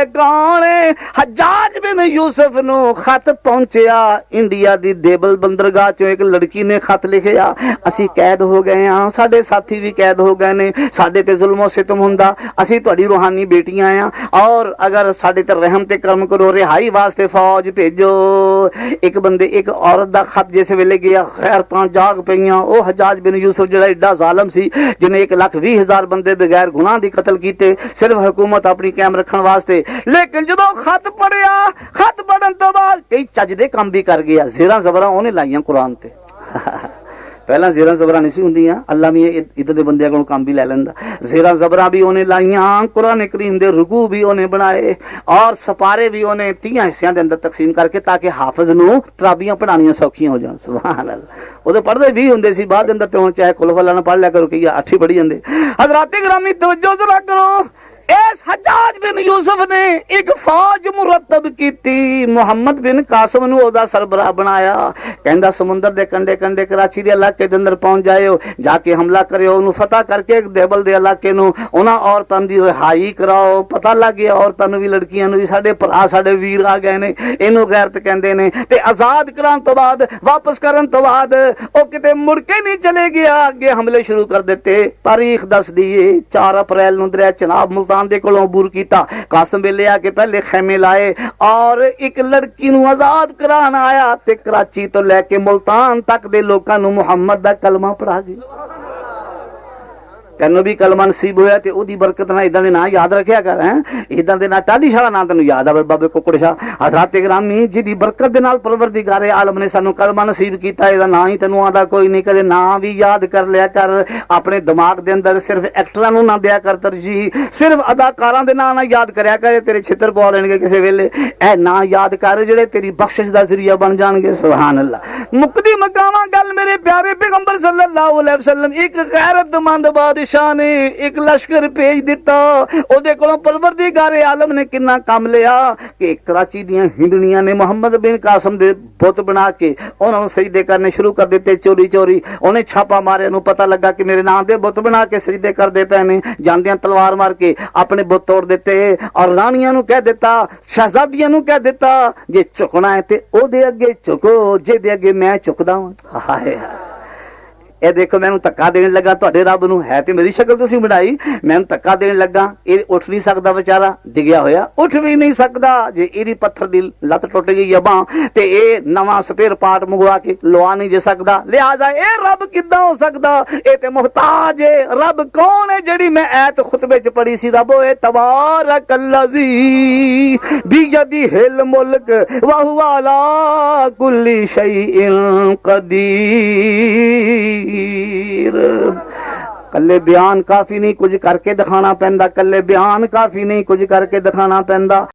कौन है? हज्जाज बिन यूसुफ नू खत पहुंचया इंडिया दी देबल बंदरगाह चो एक लड़की ने खत लिखिया, असी कैद हो गए हाँ, साडे साथी भी कैद हो गए ने, साडे ते जुल्मो सितम हुंदा, असी तुहाडी रूहानी बेटियां आ और अगर साडे ते रहम ते करम करो, रिहाई वास्ते फौज भेजो। एक बंदे एक औरत दा खत जिस वेले गया खैरतां जाग पईयां। ओ हज्जाज बिन यूसुफ जिहड़ा एडा जालिम सी जिन्हें 1,20,000 बंदे बगैर गुनाह दी कतल कीते सिर्फ हुकूमत अपनी कायम रखण वास्ते। लेकिन जदों खत पढ़िया, खत पढ़न तो बाद कई चज दे काम भी कर गया। ज़ेरा ज़बरा उन्हें लाइयां कुरान ते पहला ज़ेरा ज़बरा नहीं सी हुंदियां, अल्लाह भी इधर दे बंदियां कोलों काम भी लै लैंदा। ज़ेरा ज़बरा भी उन्हें लाइयां, कुरान करीम दे रुकू भी उन्हें बनाए और सपारे भी उन्हें 30 हिस्सियां दे अंदर तकसीम करके ताकि हाफिज नूं तराबियां पढ़ानियां सौखियां हो जान। सुभान अल्लाह। उहदे पढ़दे भी हुंदे सी बाद अंदर ते हुण चाहे कुल वल्ला ना पढ़ लिया करो कि 8 ही पढ़ी जांदे। हज़रात गिरामी तवज्जो जरा करो, इस हज्जाज बिन यूसुफ ने एक फौज मुरतब की, मुहम्मद बिन कासिम नूं ओदा सरबराह बनाया। कहंदा समुंदर दे कंडे कंडे कराची दे इलाके दे अंदर पहुंच जाओ, जाके हमला करियो, उन्होंने फतह करके एक देबल दे इलाके नूं उन्हां औरतां दी रिहाई कराओ। पता लग गया औरतां नूं भी लड़कियां नूं भी साडे भरा साडे वीर आ गए ने, इहनूं गैरत कहंदे ने। ते आजाद कराउण तो बाद वापस करन तो बाद ओ किते मुड़ के नहीं चले गया, अगे हमले शुरू कर दिते। तारीख दस दी 4 अप्रैल नूं दरिया चनाब मुल्तान दे कोलों अबूर कीता। कासिम वेले आके पहले खैमे लाए और एक लड़की नूं आजाद कराण आया ते कराची तो लैके मुल्तान तक दे लोकां नूं मुहम्मद दा कलमा पढ़ा गया। तेनों भी कलमा नसीब होया ते ओदी बरकत नाल इदां दे नाम याद रखिया कर। हैं इदां दे नाल टाली शाह नाम तेनों याद आवे, बाबे कुकड़ शाह। हज़रात गिरामी जिहदी बरकत दे नाल परवरदिगार आलम ने सानू कलमा नसीब कीता, इहदा नाम ही तेनों आंदा कोई नहीं। कदे नाम भी याद कर लिया कर, अपने दिमाग दे अंदर सिर्फ एक्टरां नूं ना दिया कर तरजीह, सिर्फ अदाकारां दे नाम ना याद करया कर, तेरे छितर पवा देणगे किसे वेले। ए नाम याद कर जिहड़े तेरी बख्शिश दा जरिया बन जाणगे। सुभान अल्लाह। मुकदी मकामा गल मेरे प्यारे पैगंबर सल्लल्लाहु अलैहि वसल्लम, एक गैरतमंद बादशाह ने एक लश्कर भेज दिता। ओदे कोलों परवरदिगार आलम ने किन्ना काम लिया कि कराची दियां हिंदनियां ने मुहम्मद बिन कासिम दे बुत बना के उन्होंने सजदे करने शुरू कर दिते चोरी चोरी। उन्हें छापा मारे, उन्हें पता लगा कि मेरे नाम दे बुत बना के सजदे करदे पए ने। जांदियां तलवार मार के अपने बुत तोड़ दिते और रानियां नूं कह दिता, शहजादियां नूं कह दिता, जे झुकना है ते ओदे अगे झुको, जे दे अगे मैं झुकदा हां। हाय हाय। ए देखो मैनू धक्का देन लगा तुहाडे रब नूं, है ते मेरी शक्ल तुसीं बनाई, मैनू धक्का देन लगा, ये उठ नहीं सकदा बेचारा, डिग्या होया उठ भी नहीं सकदा। जे इहदी पत्थर दी लत टुट गई है बांह ते ए नवां स्पेयर पार्ट मंगवा के लवा नहीं जे सकदा। लिहाजा ए रब किदां हो सकदा, ए ते मुहताज है। रब कौन है? जिहड़ी मैं ऐत खुतबे च पढ़ी सी, रब ए तबारकल्लज़ी बियदिहिल मुल्क व हुवा अला कुल्ली शैइन कदीर। कल्ले बयान काफी नहीं, कुछ करके दिखाना पैंदा। कल्ले बयान काफी नहीं, कुछ करके दिखाना पैंदा।